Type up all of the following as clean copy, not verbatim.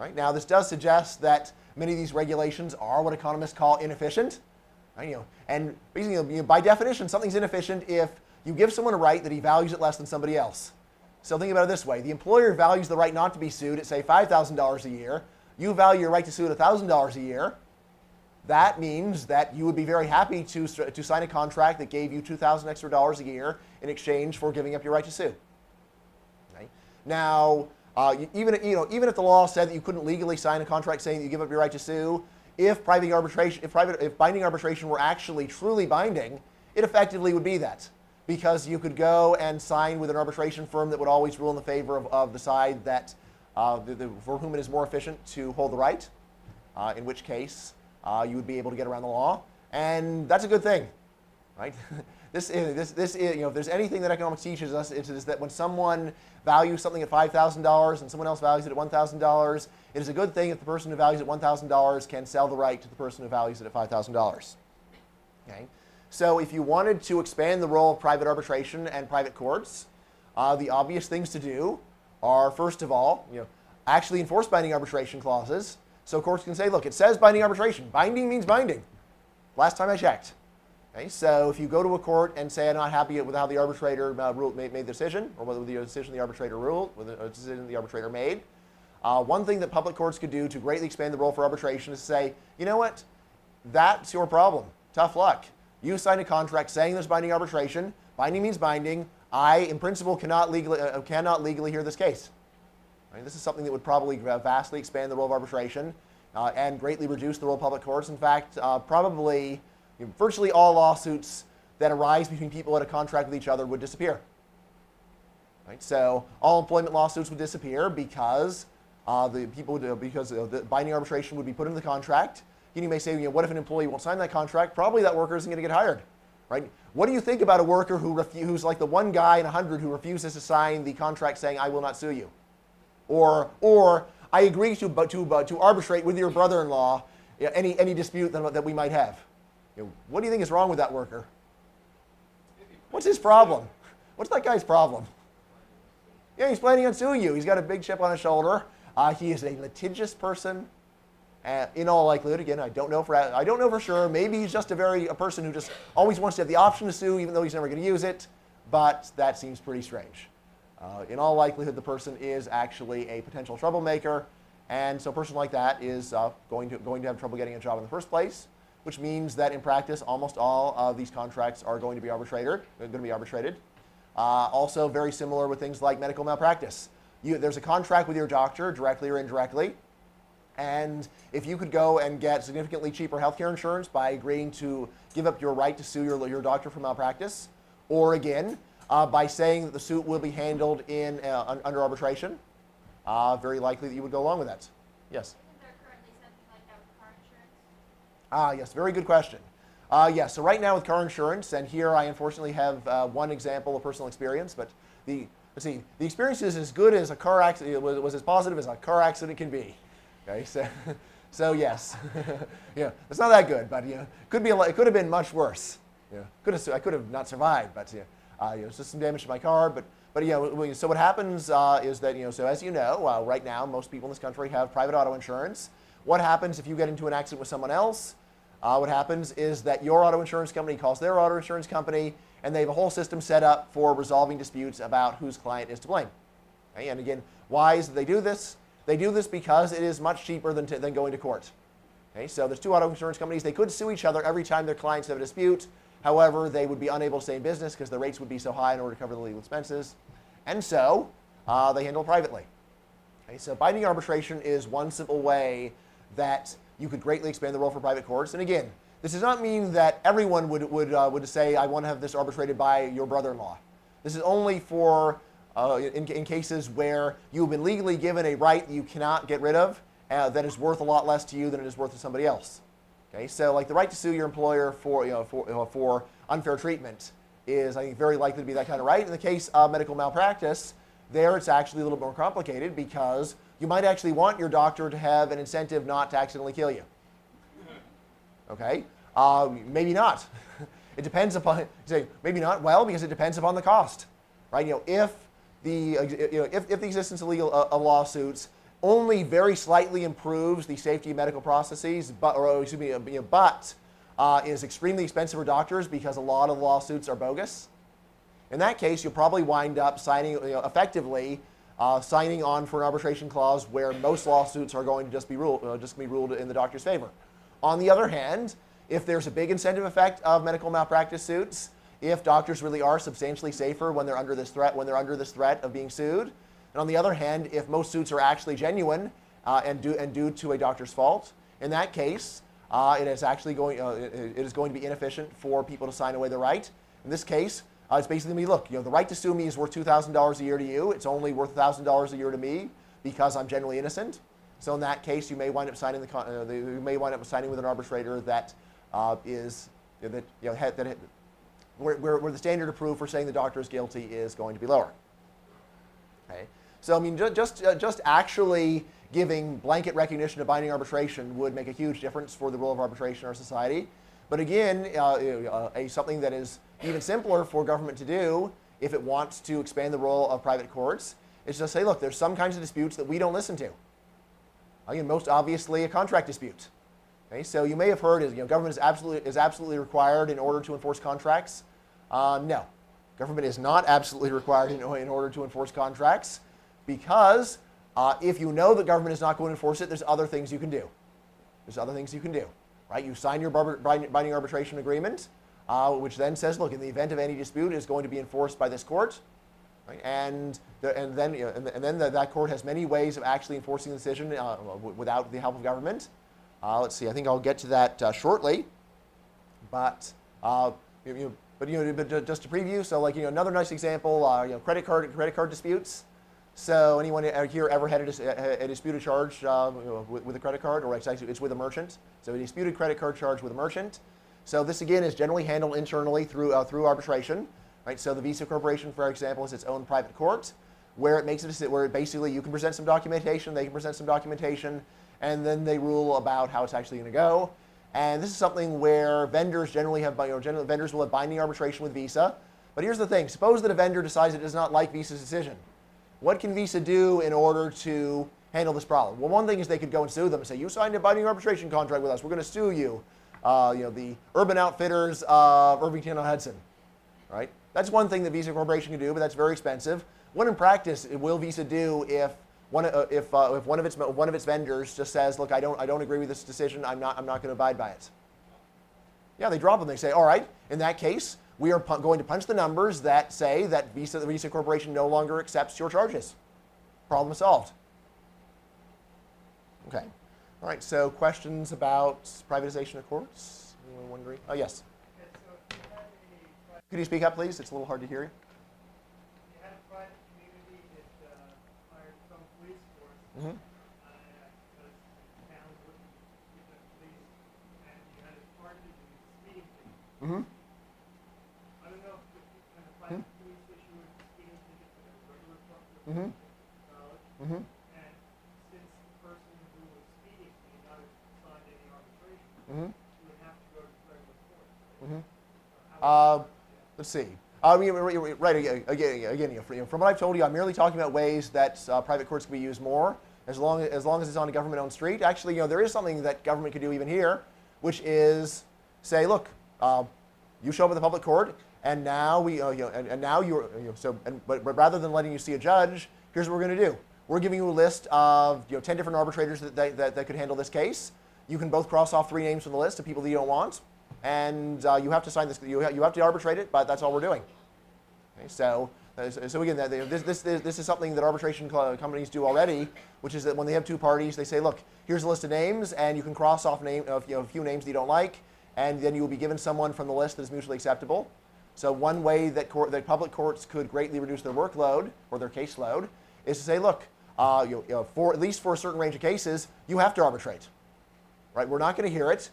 All right? Now, this does suggest that many of these regulations are what economists call inefficient. Right? And basically, by definition, something's inefficient if you give someone a right that he values it less than somebody else. So think about it this way. The employer values the right not to be sued at, say, $5,000 a year. You value your right to sue at $1,000 a year. That means that you would be very happy to sign a contract that gave you $2,000 extra a year in exchange for giving up your right to sue. Okay? Now, even if the law said that you couldn't legally sign a contract saying that you give up your right to sue, if binding arbitration were actually truly binding, it effectively would be that, because you could go and sign with an arbitration firm that would always rule in the favor of the side that for whom it is more efficient to hold the right, in which case you would be able to get around the law, and that's a good thing, right? This is, if there's anything that economics teaches us, it is that when someone values something at $5,000 and someone else values it at $1,000, it is a good thing if the person who values it at $1,000 can sell the right to the person who values it at $5,000. Okay? So if you wanted to expand the role of private arbitration and private courts, the obvious things to do are, first of all, actually enforce binding arbitration clauses. So courts can say, look, it says binding arbitration. Binding means binding. Last time I checked. Okay, so if you go to a court and say, I'm not happy with how the arbitrator made the decision, or whether the decision the arbitrator ruled, or the decision the arbitrator made, one thing that public courts could do to greatly expand the role for arbitration is to say, you know what, that's your problem. Tough luck. You signed a contract saying there's binding arbitration. Binding means binding. I, in principle, cannot legally hear this case. Right? This is something that would probably vastly expand the role of arbitration and greatly reduce the role of public courts. In fact, probably virtually all lawsuits that arise between people at a contract with each other would disappear. Right? So all employment lawsuits would disappear because the binding arbitration would be put into the contract. You may say, what if an employee won't sign that contract? Probably that worker isn't going to get hired. Right? What do you think about a worker who's like the one guy in 100 who refuses to sign the contract saying, I will not sue you? Or I agree to arbitrate with your brother-in-law any dispute that we might have. What do you think is wrong with that worker? What's his problem? What's that guy's problem? Yeah, he's planning on suing you. He's got a big chip on his shoulder. He is a litigious person. In all likelihood, again, I don't know for sure. Maybe he's just a person who just always wants to have the option to sue, even though he's never going to use it. But that seems pretty strange. In all likelihood, the person is actually a potential troublemaker, and so a person like that is going to have trouble getting a job in the first place, which means that in practice, almost all of these contracts are going to be arbitrated. Also, very similar with things like medical malpractice. There's a contract with your doctor, directly or indirectly, and if you could go and get significantly cheaper healthcare insurance by agreeing to give up your right to sue your doctor for malpractice, or again, by saying that the suit will be handled under arbitration, very likely that you would go along with that. Yes? Isn't there currently something like that with car insurance? Yes, very good question. Yes, so right now with car insurance, and here I unfortunately have one example of personal experience, but the experience is as good as a car accident, it was as positive as a car accident can be. Okay, so yes, yeah, it's not that good, but it could have been much worse. I could have not survived, but it's just some damage to my car. But so what happens is that so as you know, right now most people in this country have private auto insurance. What happens if you get into an accident with someone else? What happens is that your auto insurance company calls their auto insurance company, and they have a whole system set up for resolving disputes about whose client is to blame. Okay? And again, why is it they do this? They do this because it is much cheaper than going to court. Okay? So there's two auto insurance companies. They could sue each other every time their clients have a dispute. However, they would be unable to stay in business because the rates would be so high in order to cover the legal expenses. And so they handle privately. Okay? So binding arbitration is one simple way that you could greatly expand the role for private courts. And again, this does not mean that everyone would say, I want to have this arbitrated by your brother-in-law. This is only for in cases where you've been legally given a right that you cannot get rid of that is worth a lot less to you than it is worth to somebody else. Okay, so like the right to sue your employer for unfair treatment is, I think, very likely to be that kind of right. In the case of medical malpractice, there it's actually a little more complicated because you might actually want your doctor to have an incentive not to accidentally kill you. Okay, maybe not. It depends upon. Say maybe not. Well, because it depends upon the cost, right? If the existence of lawsuits only very slightly improves the safety of medical processes, but is extremely expensive for doctors because a lot of lawsuits are bogus. In that case, you'll probably wind up signing, effectively signing on for an arbitration clause where most lawsuits are going to just be ruled in the doctor's favor. On the other hand, if there's a big incentive effect of medical malpractice suits, if doctors really are substantially safer when they're under this threat of being sued, and on the other hand, if most suits are actually genuine and due to a doctor's fault, in that case, it is going to be inefficient for people to sign away the right. In this case, it's basically going to be, look, the right to sue me is worth $2,000 a year to you. It's only worth $1,000 a year to me because I'm generally innocent. So in that case, you may wind up signing with an arbitrator that where the standard of proof for saying the doctor is guilty is going to be lower. Okay. So I mean, just actually giving blanket recognition of binding arbitration would make a huge difference for the role of arbitration in our society. But again, something that is even simpler for government to do if it wants to expand the role of private courts is just say, look, there's some kinds of disputes that we don't listen to. Again, most obviously a contract dispute. Okay, so you may have heard government is absolutely required in order to enforce contracts. No, government is not absolutely required in order to enforce contracts because if you know that government is not going to enforce it, there's other things you can do. Right? You sign your binding arbitration agreement, which then says, look, in the event of any dispute, is going to be enforced by this court, right? And then that court has many ways of actually enforcing the decision without the help of government. Let's see. I think I'll get to that shortly, but just to preview. So, another nice example, credit card disputes. So, anyone here ever had a disputed charge with a credit card, or it's with a merchant? So, a disputed credit card charge with a merchant. So, this again is generally handled internally through arbitration, right? So, the Visa Corporation, for example, is its own private court, where basically you can present some documentation, they can present some documentation, and then they rule about how it's actually going to go. And this is something where vendors generally vendors will have binding arbitration with Visa. But here's the thing: suppose that a vendor decides it does not like Visa's decision. What can Visa do in order to handle this problem? Well, one thing is they could go and sue them and say, you signed a binding arbitration contract with us. We're going to sue you. The Urban Outfitters of Irvington on Hudson. Right? That's one thing that Visa Corporation can do, but that's very expensive. What in practice will Visa do if one of its vendors just says, look, I don't agree with this decision. I'm not going to abide by it. Yeah, they drop them. They say, all right, in that case, we are going to punch the numbers that say that the Visa Corporation no longer accepts your charges. Problem solved. Okay. All right, so questions about privatization of courts? Anyone wondering? Oh, yes. Could you speak up, please? It's a little hard to hear you. You had a private community that hired some police force Mm-hmm. because towns wouldn't give them police, and you had a partner doing speeding tickets. Mm-hmm. I don't know if the kind of private police issue with speeding tickets that a regular public Mm-hmm. knowledge. Mm-hmm. And since the person who was speeding may not have signed any arbitration, Mm-hmm. you would have to go to federal court. Mm-hmm. How would Let's see. Right, again, from what I've told you, I'm merely talking about ways that private courts can be used more, as long as it's on a government-owned street. Actually, there is something that government could do even here, which is say, look, you show up at the public court, and now but rather than letting you see a judge, here's what we're going to do. We're giving you a list of 10 different arbitrators that could handle this case. You can both cross off 3 names from the list of people that you don't want. And you have to sign this. You have to arbitrate it, but that's all we're doing. Okay, so again, this is something that arbitration companies do already, which is that when they have 2 parties, they say, look, here's a list of names, and you can cross off a few names that you don't like, and then you will be given someone from the list that is mutually acceptable. So one way that public courts could greatly reduce their workload or their caseload is to say, look, for at least for a certain range of cases, you have to arbitrate. Right? We're not going to hear it.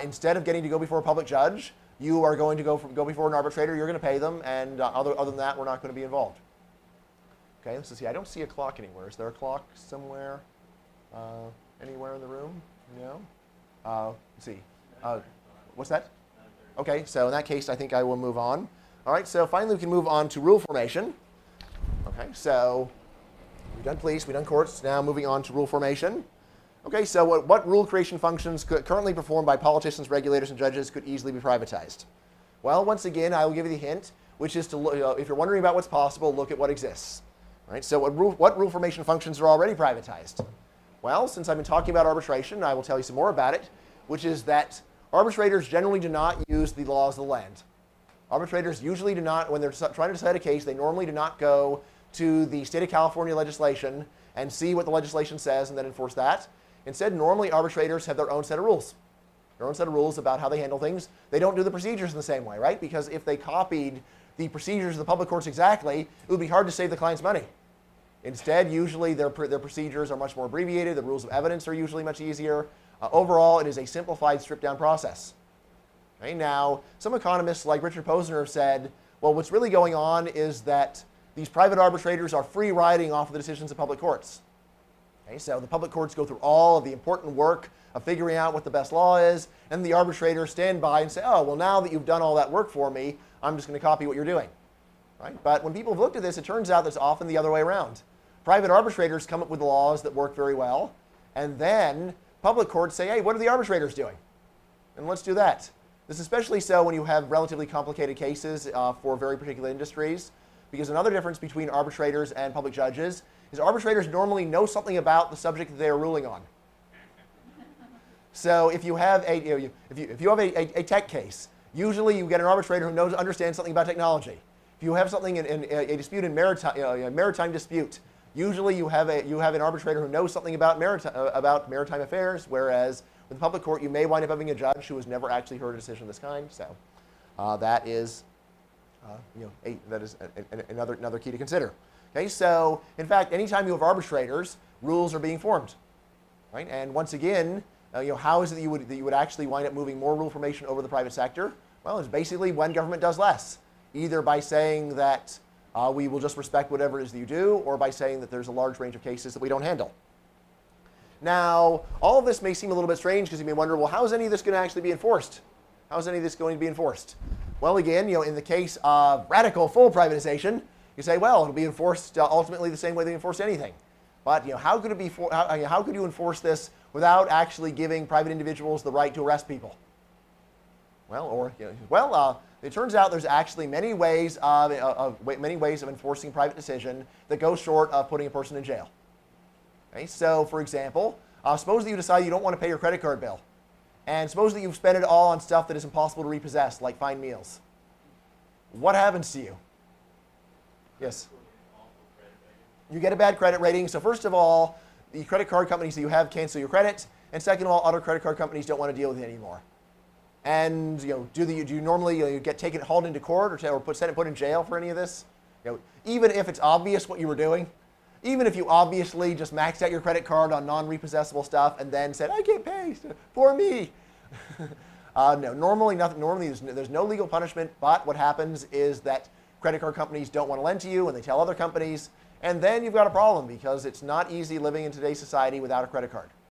Instead of getting to go before a public judge, you are going to go before an arbitrator. You're going to pay them, and other than that, we're not going to be involved. Okay, let's see. I don't see a clock anywhere. Is there a clock somewhere, anywhere in the room? No. Let's see. What's that? Okay, so in that case, I think I will move on. All right. So finally, we can move on to rule formation. Okay. So We've done police, we've done courts, now moving on to rule formation. Okay, so what rule creation functions currently performed by politicians, regulators, and judges could easily be privatized? Well, once again, I will give you the hint, which is to look, if you're wondering about what's possible, look at what exists. Right? So what rule formation functions are already privatized? Well, since I've been talking about arbitration, I will tell you some more about it, which is that arbitrators generally do not use the laws of the land. Arbitrators usually do not, when they're trying to decide a case, they normally do not go to the state of California legislation and see what the legislation says and then enforce that. Instead, normally arbitrators have their own set of rules. Their own set of rules about how they handle things. They don't do the procedures in the same way, right? Because if they copied the procedures of the public courts exactly, it would be hard to save the client's money. Instead, usually their procedures are much more abbreviated. The rules of evidence are usually much easier. Overall, it is a simplified, stripped-down process. Okay, now, some economists like Richard Posner have said, well, what's really going on is that these private arbitrators are free riding off of the decisions of public courts. Okay, so the public courts go through all of the important work of figuring out what the best law is, and the arbitrators stand by and say, oh, well, now that you've done all that work for me, I'm just going to copy what you're doing. Right? But when people have looked at this, it turns out that it's often the other way around. Private arbitrators come up with laws that work very well, and then public courts say, hey, what are the arbitrators doing? And let's do that. This is especially so when you have relatively complicated cases for very particular industries, because another difference between arbitrators and public judges is arbitrators normally know something about the subject that they are ruling on. So if you have a tech case, usually you get an arbitrator who understands something about technology. If you have something in a dispute in maritime dispute, usually you have an arbitrator who knows something about maritime affairs, whereas with the public court, you may wind up having a judge who has never actually heard a decision of this kind. So that is another key to consider. Okay, so in fact, anytime you have arbitrators, rules are being formed, right? And once again, how is it that you would actually wind up moving more rule formation over the private sector? Well, it's basically when government does less, either by saying that we will just respect whatever it is that you do, or by saying that there's a large range of cases that we don't handle. Now, all of this may seem a little bit strange because you may wonder, well, how is any of this going to actually be enforced? How is any of this going to be enforced? Well, again, in the case of radical full privatization, you say, well, it'll be enforced ultimately the same way they enforce anything. But how could it be? How could you enforce this without actually giving private individuals the right to arrest people? Well, it turns out there's actually many ways of enforcing private decision that go short of putting a person in jail. Okay, so, for example, suppose that you decide you don't want to pay your credit card bill, and suppose that you've spent it all on stuff that is impossible to repossess, like fine meals. What happens to you? Yes? You get a bad credit rating. So first of all, the credit card companies that you have cancel your credit, and second of all, other credit card companies don't want to deal with it anymore. And do you normally get hauled into court or put in jail for any of this? Even if it's obvious what you were doing, even if you obviously just maxed out your credit card on non-repossessable stuff and then said, I can't pay, for me. No, normally there's no legal punishment, but what happens is that credit card companies don't want to lend to you, and they tell other companies, and then you've got a problem because it's not easy living in today's society without a credit card.